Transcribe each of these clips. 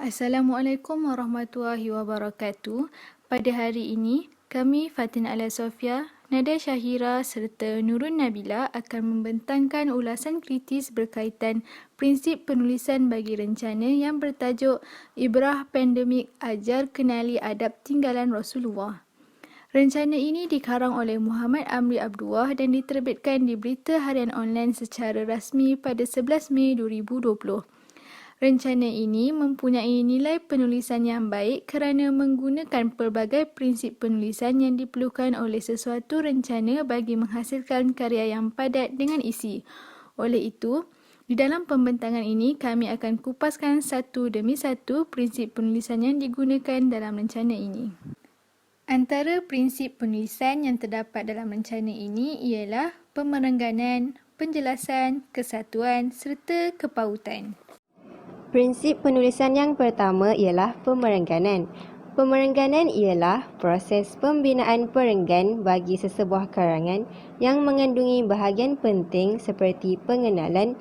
Assalamualaikum warahmatullahi wabarakatuh. Pada hari ini, kami Fatin Alia Sofia, Nadia Syahira serta Nurun Nabila akan membentangkan ulasan kritis berkaitan prinsip penulisan bagi rencana yang bertajuk Ibrah Pandemik Ajar Kenali Adab Tinggalan Rasulullah. Rencana ini dikarang oleh Muhammad Amri Abdullah dan diterbitkan di Berita Harian Online secara rasmi pada 11 Mei 2020. Rencana ini mempunyai nilai penulisan yang baik kerana menggunakan pelbagai prinsip penulisan yang diperlukan oleh sesuatu rencana bagi menghasilkan karya yang padat dengan isi. Oleh itu, di dalam pembentangan ini kami akan kupaskan satu demi satu prinsip penulisan yang digunakan dalam rencana ini. Antara prinsip penulisan yang terdapat dalam rencana ini ialah pemerengganan, penjelasan, kesatuan serta kepautan. Prinsip penulisan yang pertama ialah pemerengganan. Pemerengganan ialah proses pembinaan perenggan bagi sesebuah karangan yang mengandungi bahagian penting seperti pengenalan,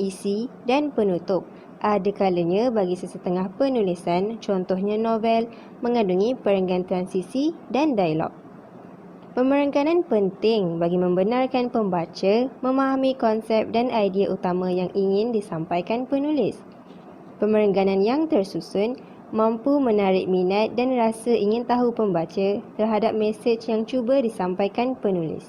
isi dan penutup. Ada kalanya bagi sesetengah penulisan, contohnya novel, mengandungi perenggan transisi dan dialog. Pemerengganan penting bagi membenarkan pembaca memahami konsep dan idea utama yang ingin disampaikan penulis. Pemerengganan yang tersusun mampu menarik minat dan rasa ingin tahu pembaca terhadap mesej yang cuba disampaikan penulis.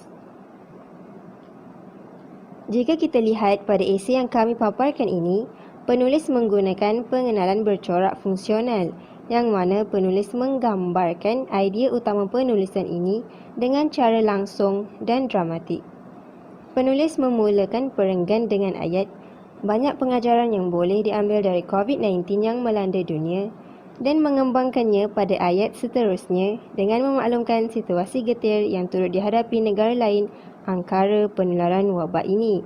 Jika kita lihat pada esei yang kami paparkan ini, penulis menggunakan pengenalan bercorak fungsional yang mana penulis menggambarkan idea utama penulisan ini dengan cara langsung dan dramatik. Penulis memulakan perenggan dengan ayat banyak pengajaran yang boleh diambil dari COVID-19 yang melanda dunia dan mengembangkannya pada ayat seterusnya dengan memaklumkan situasi getir yang turut dihadapi negara lain angkara penularan wabak ini.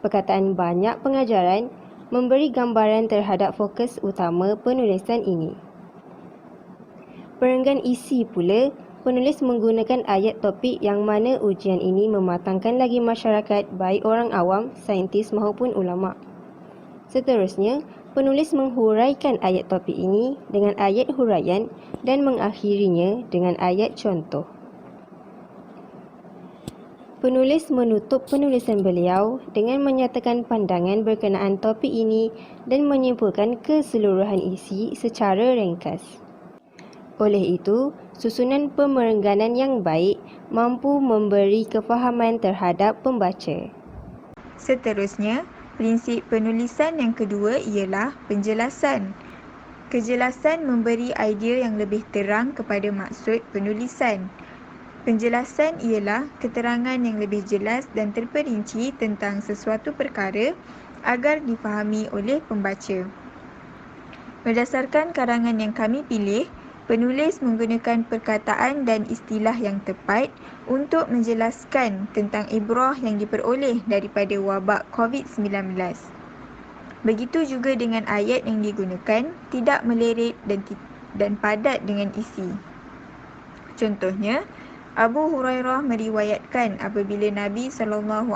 Perkataan banyak pengajaran memberi gambaran terhadap fokus utama penulisan ini. Perenggan isi pula, penulis menggunakan ayat topik yang mana ujian ini mematangkan lagi masyarakat baik orang awam, saintis maupun ulama. Seterusnya, penulis menghuraikan ayat topik ini dengan ayat huraian dan mengakhirinya dengan ayat contoh. Penulis menutup penulisan beliau dengan menyatakan pandangan berkenaan topik ini dan menyimpulkan keseluruhan isi secara ringkas. Oleh itu, susunan pemerengganan yang baik mampu memberi kefahaman terhadap pembaca. Seterusnya, prinsip penulisan yang kedua ialah penjelasan. Kejelasan memberi idea yang lebih terang kepada maksud penulisan. Penjelasan ialah keterangan yang lebih jelas dan terperinci tentang sesuatu perkara agar difahami oleh pembaca. Berdasarkan karangan yang kami pilih, penulis menggunakan perkataan dan istilah yang tepat untuk menjelaskan tentang ibrah yang diperoleh daripada wabak COVID-19. Begitu juga dengan ayat yang digunakan, tidak meleret dan padat dengan isi. Contohnya, Abu Hurairah meriwayatkan apabila Nabi SAW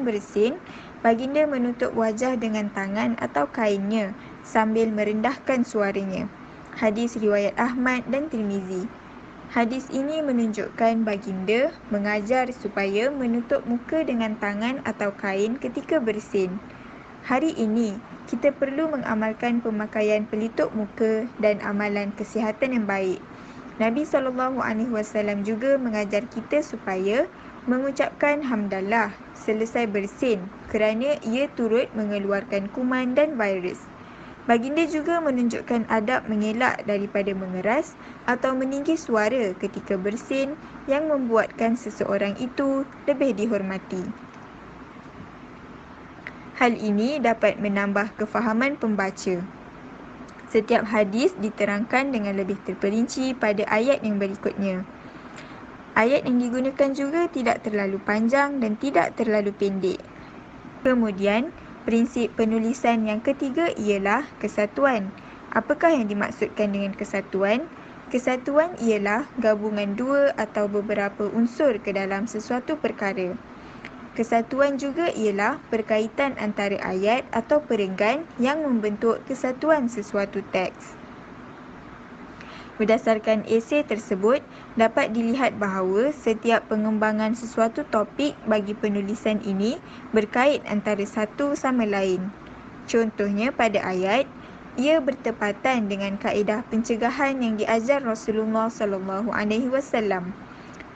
bersin, baginda menutup wajah dengan tangan atau kainnya sambil merendahkan suaranya. Hadis riwayat Ahmad dan Tirmizi. Hadis ini menunjukkan baginda mengajar supaya menutup muka dengan tangan atau kain ketika bersin. Hari ini, kita perlu mengamalkan pemakaian pelitup muka dan amalan kesihatan yang baik. Nabi SAW juga mengajar kita supaya mengucapkan hamdalah selesai bersin kerana ia turut mengeluarkan kuman dan virus. Baginda juga menunjukkan adab mengelak daripada mengeras atau meninggi suara ketika bersin yang membuatkan seseorang itu lebih dihormati. Hal ini dapat menambah kefahaman pembaca. Setiap hadis diterangkan dengan lebih terperinci pada ayat yang berikutnya. Ayat yang digunakan juga tidak terlalu panjang dan tidak terlalu pendek. Kemudian, prinsip penulisan yang ketiga ialah kesatuan. Apakah yang dimaksudkan dengan kesatuan? Kesatuan ialah gabungan dua atau beberapa unsur ke dalam sesuatu perkara. Kesatuan juga ialah perkaitan antara ayat atau perenggan yang membentuk kesatuan sesuatu teks. Berdasarkan esei tersebut, dapat dilihat bahawa setiap pengembangan sesuatu topik bagi penulisan ini berkait antara satu sama lain. Contohnya pada ayat, ia bertepatan dengan kaedah pencegahan yang diajar Rasulullah SAW,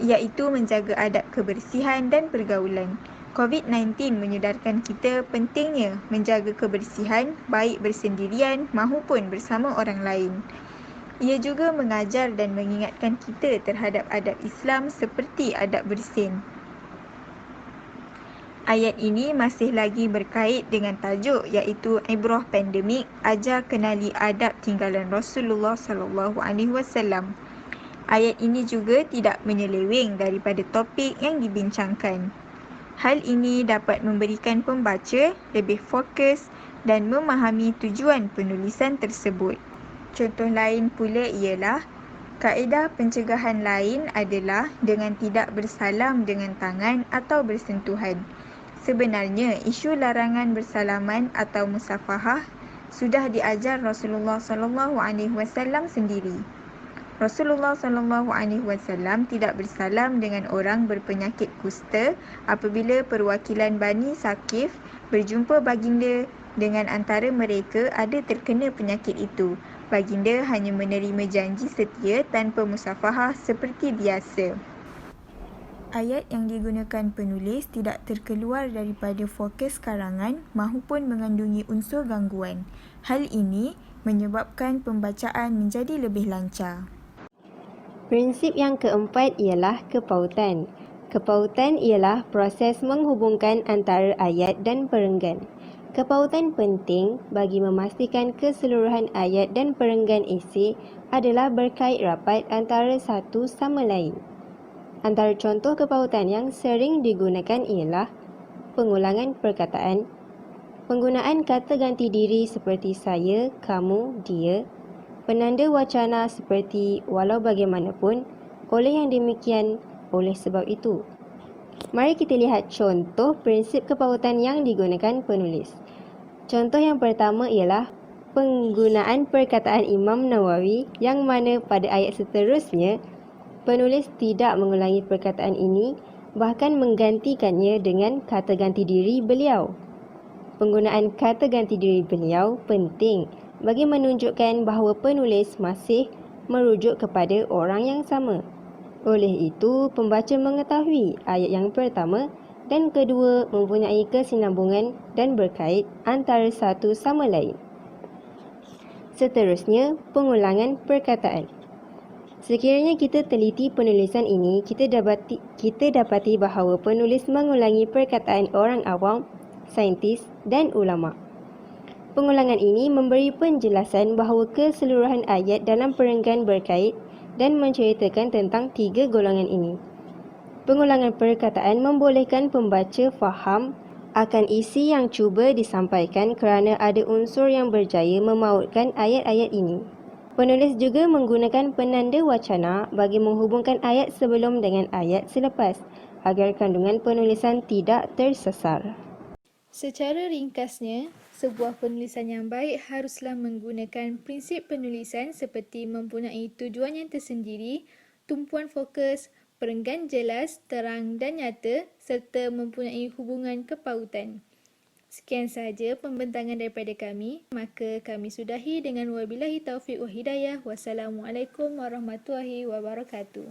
iaitu menjaga adab kebersihan dan pergaulan. COVID-19 menyedarkan kita pentingnya menjaga kebersihan baik bersendirian maupun bersama orang lain. Ia juga mengajar dan mengingatkan kita terhadap adab Islam seperti adab bersin. Ayat ini masih lagi berkait dengan tajuk iaitu Ibrah Pandemik, ajar kenali adab tinggalan Rasulullah SAW. Ayat ini juga tidak menyeleweng daripada topik yang dibincangkan. Hal ini dapat memberikan pembaca lebih fokus dan memahami tujuan penulisan tersebut. Contoh lain pula ialah, kaedah pencegahan lain adalah dengan tidak bersalam dengan tangan atau bersentuhan. Sebenarnya, isu larangan bersalaman atau musafahah sudah diajar Rasulullah SAW sendiri. Rasulullah SAW tidak bersalam dengan orang berpenyakit kusta apabila perwakilan Bani Saqif berjumpa baginda dengan antara mereka ada terkena penyakit itu. Baginda hanya menerima janji setia tanpa musafahah seperti biasa. Ayat yang digunakan penulis tidak terkeluar daripada fokus karangan maupun mengandungi unsur gangguan. Hal ini menyebabkan pembacaan menjadi lebih lancar. Prinsip yang keempat ialah kepautan. Kepautan ialah proses menghubungkan antara ayat dan perenggan. Kepautan penting bagi memastikan keseluruhan ayat dan perenggan esei adalah berkait rapat antara satu sama lain. Antara contoh kepautan yang sering digunakan ialah pengulangan perkataan, penggunaan kata ganti diri seperti saya, kamu, dia, penanda wacana seperti walau bagaimanapun, oleh yang demikian, oleh sebab itu. Mari kita lihat contoh prinsip kepautan yang digunakan penulis. Contoh yang pertama ialah penggunaan perkataan Imam Nawawi yang mana pada ayat seterusnya, penulis tidak mengulangi perkataan ini, bahkan menggantikannya dengan kata ganti diri beliau. Penggunaan kata ganti diri beliau penting bagi menunjukkan bahawa penulis masih merujuk kepada orang yang sama. Oleh itu, pembaca mengetahui ayat yang pertama dan kedua mempunyai kesinambungan dan berkait antara satu sama lain. Seterusnya, pengulangan perkataan. Sekiranya kita teliti penulisan ini, kita dapati bahawa penulis mengulangi perkataan orang awam, saintis dan ulama. Pengulangan ini memberi penjelasan bahawa keseluruhan ayat dalam perenggan berkait dan menceritakan tentang tiga golongan ini. Pengulangan perkataan membolehkan pembaca faham akan isi yang cuba disampaikan kerana ada unsur yang berjaya memautkan ayat-ayat ini. Penulis juga menggunakan penanda wacana bagi menghubungkan ayat sebelum dengan ayat selepas agar kandungan penulisan tidak tersesar. Secara ringkasnya, sebuah penulisan yang baik haruslah menggunakan prinsip penulisan seperti mempunyai tujuan yang tersendiri, tumpuan fokus, perenggan jelas, terang dan nyata serta mempunyai hubungan kepautan. Sekian sahaja pembentangan daripada kami, maka kami sudahi dengan wabillahi taufiq wa hidayah. Wassalamualaikum warahmatullahi wabarakatuh.